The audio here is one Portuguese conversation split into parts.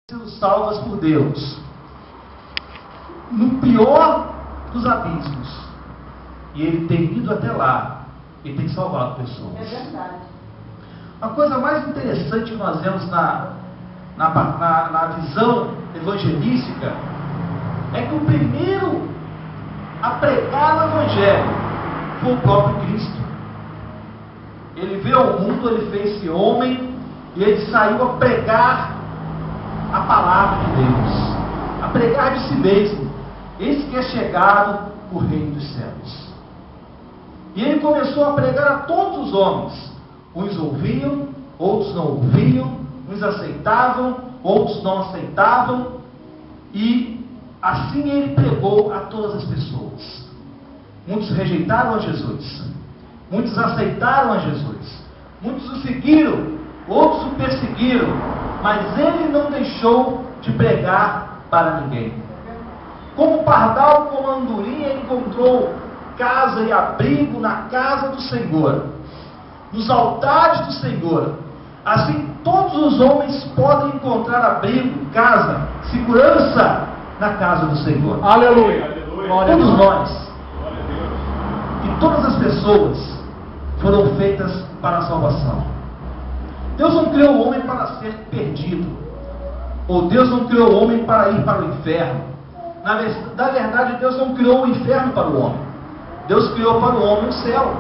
Sendo salvas por Deus no pior dos abismos, e ele tem ido até lá e tem salvado pessoas. É verdade. A coisa mais interessante que nós vemos na visão evangelística é que o primeiro a pregar o evangelho foi o próprio Cristo. Ele veio ao mundo, ele fez-se homem e ele saiu a pregar a palavra de Deus, a pregar de si mesmo. Eis que é chegado o reino dos céus. E ele começou a pregar a todos os homens. Uns ouviam, outros não ouviam, uns aceitavam, outros não aceitavam, e assim ele pregou a todas as pessoas. Muitos rejeitaram a Jesus, muitos aceitaram a Jesus, muitos o seguiram, outros o perseguiram, mas ele não deixou de pregar para ninguém. Como pardal, como andorinha, ele encontrou casa e abrigo na casa do Senhor, nos altares do Senhor. Assim todos os homens podem encontrar abrigo, casa, segurança na casa do Senhor. Aleluia. Todos nós. E todas as pessoas foram feitas para a salvação. Deus não criou o homem para ser perdido, ou Deus não criou o homem para ir para o inferno. Na verdade, Deus não criou o inferno para o homem. Deus criou para o homem o céu.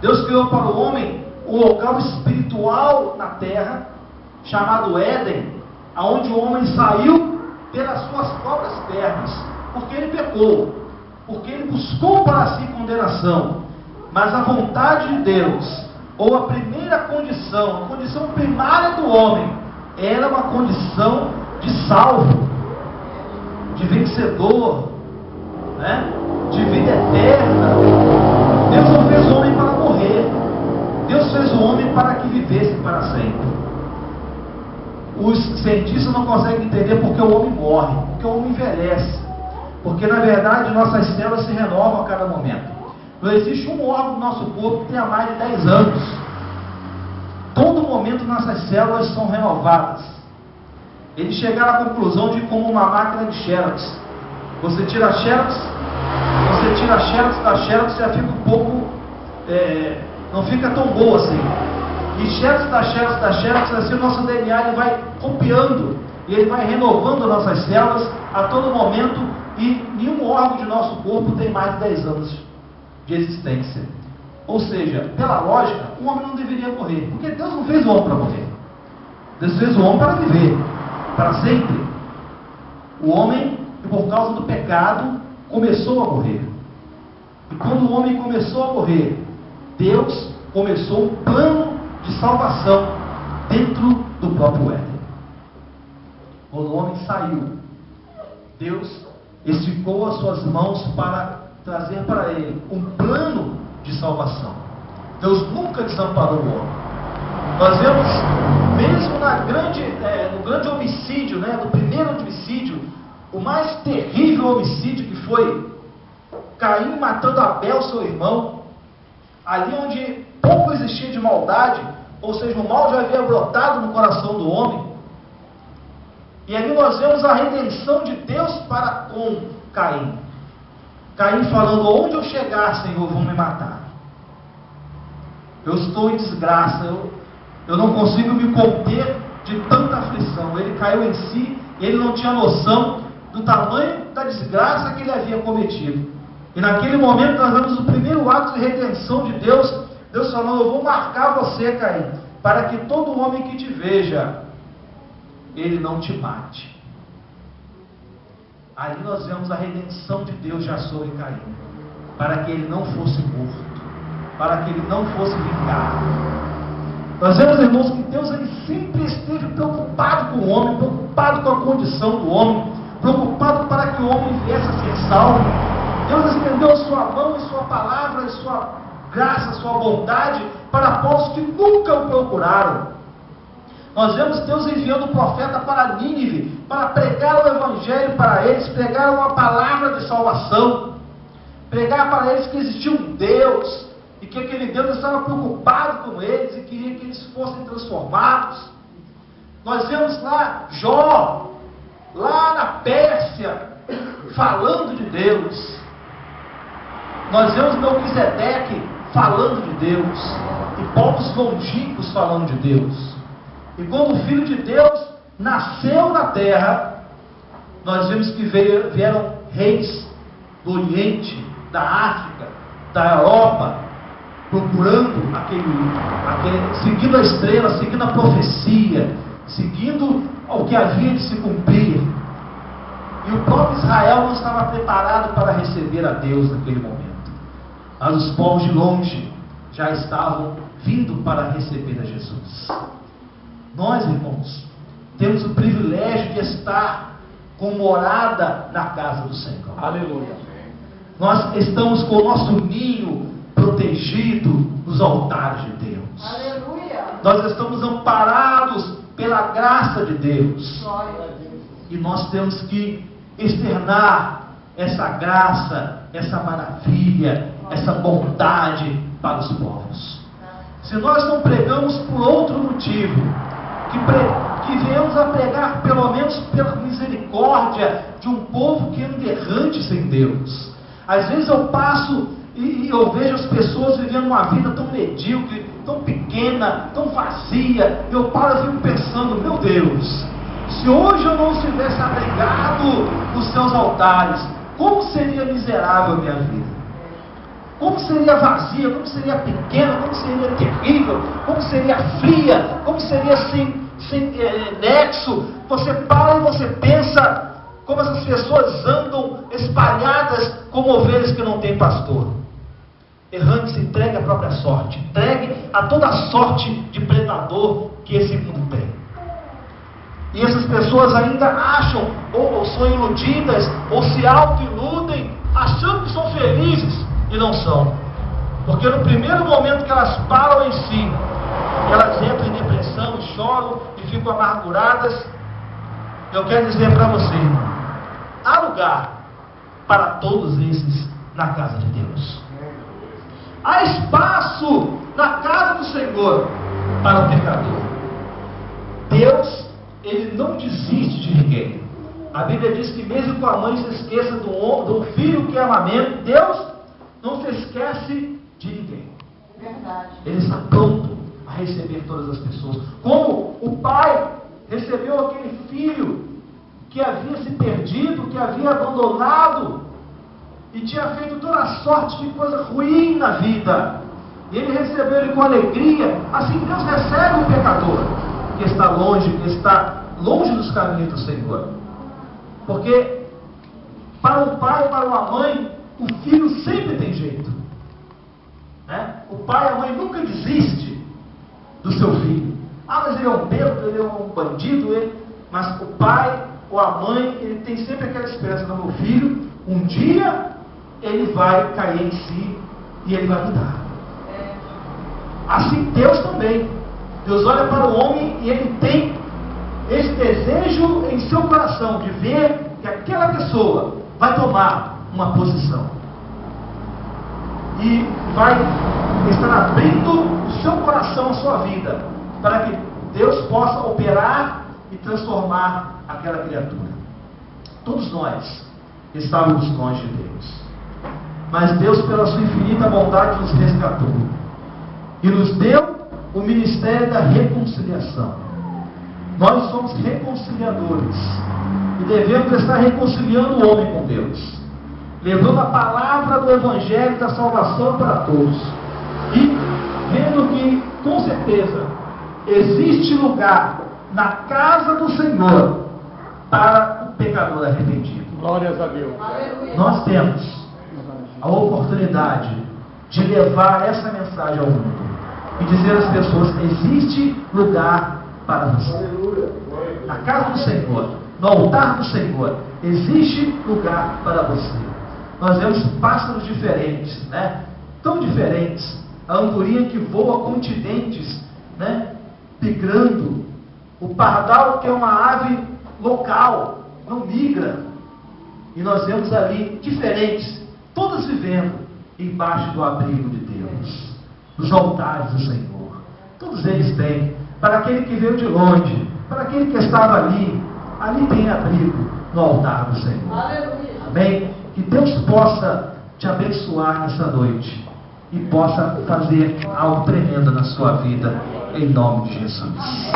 Deus criou para o homem o local espiritual na terra, chamado Éden, aonde o homem saiu pelas suas próprias pernas, porque ele pecou, porque ele buscou para si condenação. Mas a vontade de Deus, ou a primeira condição, a condição primária do homem, era uma condição de salvo, de vencedor, né? De vida eterna. Deus não fez o homem para morrer, Deus fez o homem para que vivesse para sempre. Os cientistas não conseguem entender porque o homem morre, porque o homem envelhece, porque na verdade nossas células se renovam a cada momento. Não existe um órgão do nosso corpo que tenha mais de 10 anos. Todo momento nossas células são renovadas. Eles chegaram à conclusão de como uma máquina de xerox. Você tira a xerox da xerox, já fica um pouco... não fica tão boa assim. E xerox da xerox, assim o nosso DNA ele vai copiando, e ele vai renovando nossas células a todo momento, e nenhum órgão de nosso corpo tem mais de 10 anos de existência. Ou seja, pela lógica, o homem não deveria morrer, porque Deus não fez o homem para morrer. Deus fez o homem para viver, para sempre. O homem, por causa do pecado, começou a morrer. E quando o homem começou a morrer, Deus começou um plano de salvação dentro do próprio Éden. Quando o homem saiu, Deus esticou as suas mãos para trazer para ele um plano de salvação. Deus nunca desamparou o homem. Nós vemos, mesmo no grande homicídio, no primeiro homicídio, o mais terrível homicídio, que foi Caim matando Abel, seu irmão, ali onde pouco existia de maldade, ou seja, o mal já havia brotado no coração do homem. E ali nós vemos a redenção de Deus para com Caim. Caim falando: onde eu chegar, Senhor, vão me matar. Eu estou em desgraça, eu não consigo me conter de tanta aflição. Ele caiu em si, ele não tinha noção do tamanho da desgraça que ele havia cometido. E naquele momento nós vemos o primeiro ato de redenção de Deus. Deus falando: eu vou marcar você, Caim, para que todo homem que te veja, ele não te mate. Ali nós vemos a redenção de Deus já sobre Caim, para que ele não fosse morto, para que ele não fosse vingado. Nós vemos, irmãos, que Deus ele sempre esteve preocupado com o homem, preocupado com a condição do homem, preocupado para que o homem viesse a ser salvo. Deus estendeu a sua mão e sua palavra, e sua graça, sua bondade para povos que nunca o procuraram. Nós vemos Deus enviando o profeta para Nínive, para pregar o evangelho para eles, pregar uma palavra de salvação, pregar para eles que existia um Deus, e que aquele Deus estava preocupado com eles, e queria que eles fossem transformados. Nós vemos lá Jó, lá na Pérsia, falando de Deus. Nós vemos Melquisedeque falando de Deus, e povos longínquos falando de Deus. E quando o Filho de Deus nasceu na terra, nós vemos que vieram reis do Oriente, da África, da Europa, procurando seguindo a estrela, seguindo a profecia, seguindo o que havia de se cumprir. E o próprio Israel não estava preparado para receber a Deus naquele momento. Mas os povos de longe já estavam vindo para receber a Jesus. Nós, irmãos, temos o privilégio de estar com morada na casa do Senhor. Aleluia. Nós estamos com o nosso ninho protegido nos altares de Deus. Aleluia. Nós estamos amparados pela graça de Deus. Glória a Deus. E nós temos que externar essa graça, essa maravilha, essa bondade para os povos. Se nós não pregamos por outro motivo, que viemos a pregar pelo menos pela misericórdia de um povo que anda errante sem Deus. Às vezes eu passo e eu vejo as pessoas vivendo uma vida tão medíocre, tão pequena, tão vazia. Eu paro e fico pensando, meu Deus, se hoje eu não estivesse abrigado nos seus altares, como seria miserável a minha vida? Como seria vazia, como seria pequena, como seria terrível, como seria fria, como seria sem nexo. Você para e você pensa como essas pessoas andam espalhadas como ovelhas que não têm pastor. Errante, se entregue à própria sorte, entregue a toda a sorte de predador que esse mundo tem. E essas pessoas ainda acham, ou são iludidas, ou se auto-iludem, achando que são felizes, e não são. Porque no primeiro momento que elas param em si, elas entram em depressão e choram e ficam amarguradas. Eu quero dizer para você, há lugar para todos esses na casa de Deus. Há espaço na casa do Senhor para o pecador. Deus, Ele não desiste de ninguém. A Bíblia diz que mesmo que a mãe se esqueça do filho que amamenta, Deus não se esquece de ninguém. Verdade. Ele está pronto a receber todas as pessoas. Como o pai recebeu aquele filho que havia se perdido, que havia abandonado e tinha feito toda a sorte de coisa ruim na vida. E ele recebeu ele com alegria. Assim Deus recebe o pecador que está longe dos caminhos do Senhor. Porque para o pai e para uma mãe, o filho sempre tem jeito, né? O pai e a mãe nunca desistem do seu filho. Ah, mas ele é um bêbado, ele é um bandido, mas o pai ou a mãe, ele tem sempre aquela esperança do meu filho, um dia ele vai cair em si e ele vai mudar. Assim Deus também. Deus olha para o homem e ele tem esse desejo em seu coração de ver que aquela pessoa vai tomar uma posição e vai estar abrindo o seu coração, a sua vida, para que Deus possa operar e transformar aquela criatura. Todos nós estávamos longe de Deus, mas Deus, pela sua infinita bondade, nos resgatou e nos deu o ministério da reconciliação. Nós somos reconciliadores e devemos estar reconciliando o homem com Deus, levando a palavra do Evangelho da salvação para todos e vendo que, com certeza, existe lugar na casa do Senhor para o pecador arrependido. Glórias a Deus. Aleluia. Nós temos a oportunidade de levar essa mensagem ao mundo e dizer às pessoas: existe lugar para você. Na casa do Senhor, no altar do Senhor, existe lugar para você. Nós vemos pássaros diferentes, né? Tão diferentes. A andorinha que voa continentes, né? Migrando. O pardal, que é uma ave local, não migra. E nós vemos ali diferentes, todas vivendo embaixo do abrigo de Deus, nos altares do Senhor. Todos eles têm. Para aquele que veio de longe, para aquele que estava ali tem abrigo no altar do Senhor. Aleluia. Amém? Que Deus possa te abençoar nessa noite e possa fazer algo tremendo na sua vida, em nome de Jesus.